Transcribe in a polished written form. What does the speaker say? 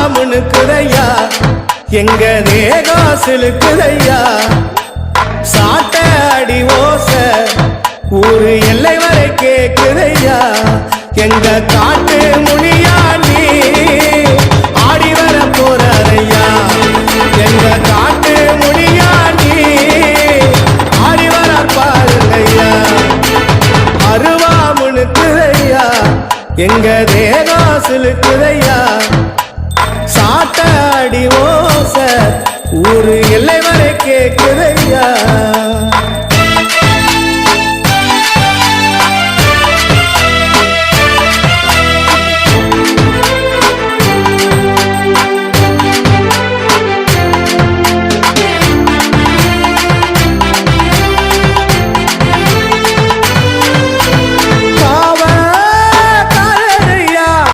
முணுக்குதையா எங்க தேகம் சிலுக்குதையா சாட்ட அடி ஓச ஊரு எல்லை வரை கேக்குதையா எங்க காட்டு முனியா நீ ஆடி வர போறாரையா எங்க காட்டு முனியா நீ ஆடி வர பாருங்கய்யா அருவா முணுக்குதையா எங்க தேகம் சிலுக்குதையா சாட்ட அடி ஓச ஊரு எல்லை வரை கேக்குதையா